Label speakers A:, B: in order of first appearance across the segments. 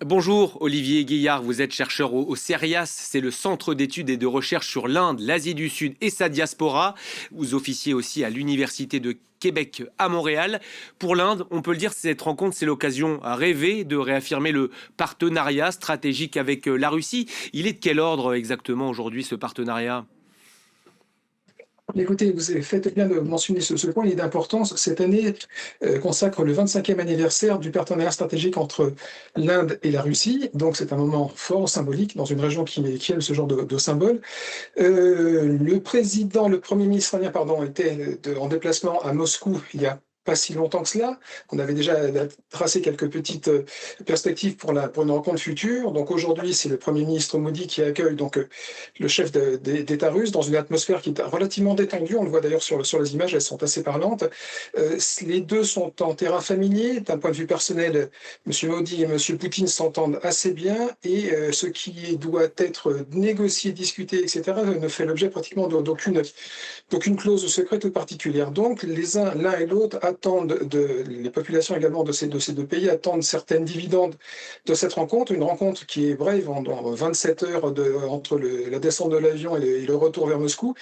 A: Bonjour Olivier Guillard, vous êtes chercheur au CERIAS, c'est le centre d'études et de recherche sur l'Inde, l'Asie du Sud et sa diaspora. Vous officiez aussi à l'Université de Québec à Montréal. Pour l'Inde, on peut le dire, cette rencontre, c'est l'occasion à rêver de réaffirmer le partenariat stratégique avec la Russie. Il est de quel ordre exactement aujourd'hui ce partenariat ?
B: Écoutez, faites bien de mentionner ce point, il est d'importance. Cette année consacre le 25e anniversaire du partenariat stratégique entre l'Inde et la Russie. Donc c'est un moment fort, symbolique, dans une région qui aime ce genre de symbole. Le Premier ministre indien, pardon, était en déplacement à Moscou il y a pas si longtemps que cela. On avait déjà tracé quelques petites perspectives pour une rencontre future. Donc aujourd'hui, c'est le Premier ministre Modi qui accueille le chef d'État russe dans une atmosphère qui est relativement détendue. On le voit d'ailleurs sur les images, elles sont assez parlantes. Les deux sont en terrain familier. D'un point de vue personnel, M. Modi et M. Poutine s'entendent assez bien et ce qui doit être négocié, discuté, etc., ne fait l'objet pratiquement d'aucune clause secrète ou particulière. Donc, l'un et l'autre attendent, les populations également de ces deux pays attendent certaines dividendes de cette rencontre, une rencontre qui est brève, en 27 heures entre la descente de l'avion et le retour vers Moscou.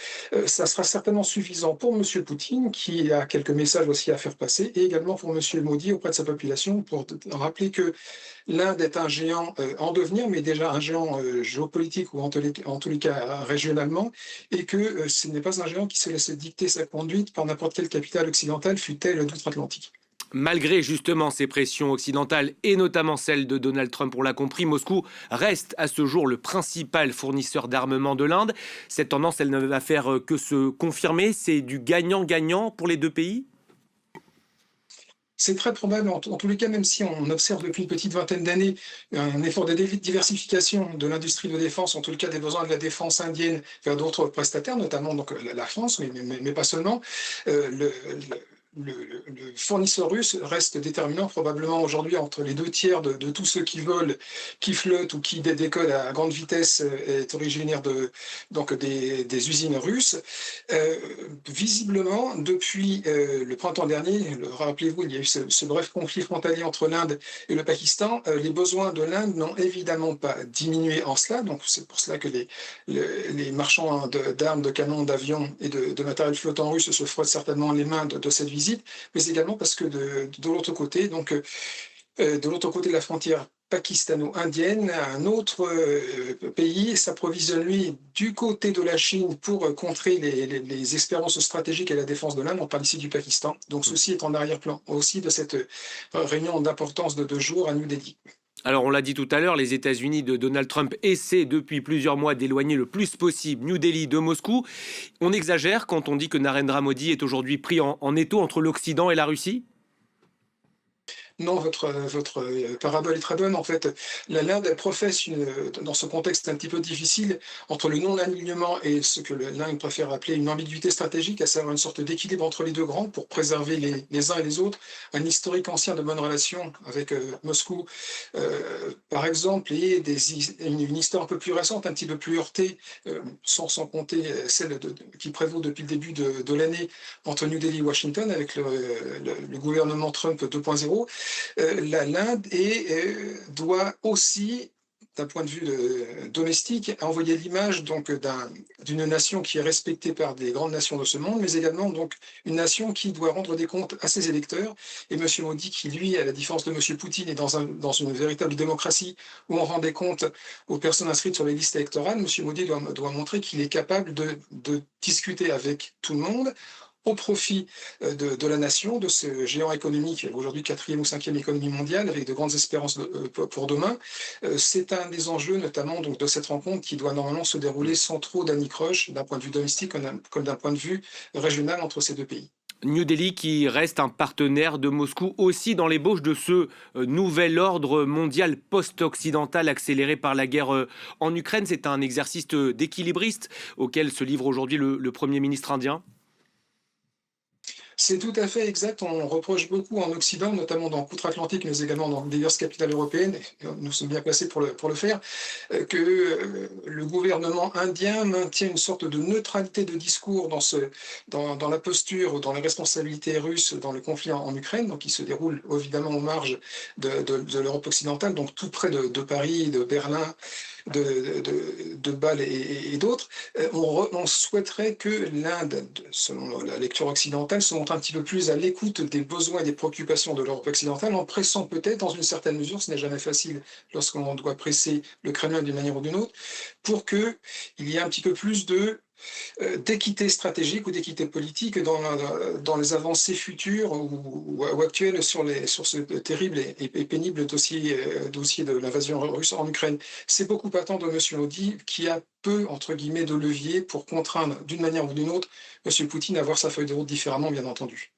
B: Ça sera certainement suffisant pour M. Poutine, qui a quelques messages aussi à faire passer, et également pour M. Modi auprès de sa population, pour rappeler que l'Inde est un géant en devenir, mais déjà un géant géopolitique ou en tous les cas régionalement, et que ce n'est pas un géant qui se laisse dicter sa conduite par n'importe quelle capitale occidentale, fût-elle d'outre-Atlantique.
A: Malgré justement ces pressions occidentales et notamment celle de Donald Trump, on l'a compris, Moscou reste à ce jour le principal fournisseur d'armement de l'Inde. Cette tendance, elle ne va faire que se confirmer. C'est du gagnant-gagnant pour les deux pays ?
B: C'est très probable, en tous les cas, même si on observe depuis une petite vingtaine d'années un effort de diversification de l'industrie de défense, en tout cas des besoins de la défense indienne vers d'autres prestataires, notamment donc la France, mais pas seulement. Le fournisseur russe reste déterminant, probablement aujourd'hui entre les deux tiers de tous ceux qui volent, qui flottent ou qui décollent à grande vitesse est originaire des usines russes. Euh, Visiblement, depuis le printemps dernier, rappelez-vous, il y a eu ce bref conflit frontalier entre l'Inde et le Pakistan. Les besoins de l'Inde n'ont évidemment pas diminué en cela. Donc, c'est pour cela que les marchands d'armes, de canons, d'avions et de matériel flottant russe se frottent certainement les mains de cette visite, mais également parce que de l'autre côté, de l'autre côté de la frontière pakistano-indienne, un autre pays s'approvisionne, lui, du côté de la Chine pour contrer les espérances stratégiques et la défense de l'Inde. On parle ici du Pakistan. Donc ceci est en arrière-plan aussi de cette réunion d'importance de 2 jours à New Delhi.
A: Alors on l'a dit tout à l'heure, les États-Unis de Donald Trump essaient depuis plusieurs mois d'éloigner le plus possible New Delhi de Moscou. On exagère quand on dit que Narendra Modi est aujourd'hui pris en étau entre l'Occident et la Russie ?
B: Non, votre parabole est très bonne. En fait, l'Inde, elle professe dans ce contexte un petit peu difficile entre le non-alignement et ce que l'Inde préfère appeler une ambiguïté stratégique, à savoir une sorte d'équilibre entre les deux grands pour préserver les uns et les autres, un historique ancien de bonnes relations avec Moscou, par exemple, et une histoire un peu plus récente, un petit peu plus heurtée, sans compter celle qui prévaut depuis le début de l'année entre New Delhi et Washington avec le gouvernement Trump 2.0. L'Inde doit aussi, d'un point de vue domestique, envoyer l'image d'une nation qui est respectée par des grandes nations de ce monde, mais également donc une nation qui doit rendre des comptes à ses électeurs. Et M. Modi, qui lui, à la différence de M. Poutine, est dans une véritable démocratie où on rend des comptes aux personnes inscrites sur les listes électorales, M. Modi doit montrer qu'il est capable de discuter avec tout le monde au profit de la nation, de ce géant économique, aujourd'hui quatrième ou cinquième économie mondiale, avec de grandes espérances pour demain. C'est un des enjeux, notamment de cette rencontre, qui doit normalement se dérouler sans trop d'anicroche, d'un point de vue domestique comme d'un point de vue régional entre ces deux pays.
A: New Delhi qui reste un partenaire de Moscou aussi dans l'ébauche de ce nouvel ordre mondial post-occidental accéléré par la guerre en Ukraine. C'est un exercice d'équilibriste auquel se livre aujourd'hui le Premier ministre indien.
B: C'est tout à fait exact. On reproche beaucoup en Occident, notamment dans l'outre-Atlantique, mais également dans diverses capitales européennes, et nous sommes bien placés pour le faire, que le gouvernement indien maintient une sorte de neutralité de discours dans la posture, dans les responsabilités russes dans le conflit en Ukraine, donc qui se déroule évidemment aux marges de l'Europe occidentale, donc tout près de Paris, de Berlin, de Bâle et d'autres. On souhaiterait que l'Inde, selon la lecture occidentale, se montre un petit peu plus à l'écoute des besoins et des préoccupations de l'Europe occidentale, en pressant peut-être, dans une certaine mesure, ce n'est jamais facile lorsqu'on doit presser le Kremlin d'une manière ou d'une autre, pour qu'il y ait un petit peu plus d'équité stratégique ou d'équité politique dans les avancées futures ou actuelles sur ce terrible et pénible dossier de l'invasion russe en Ukraine. C'est beaucoup attendre de M. Modi qui a peu, entre guillemets, de levier pour contraindre d'une manière ou d'une autre M. Poutine à voir sa feuille de route différemment, bien entendu.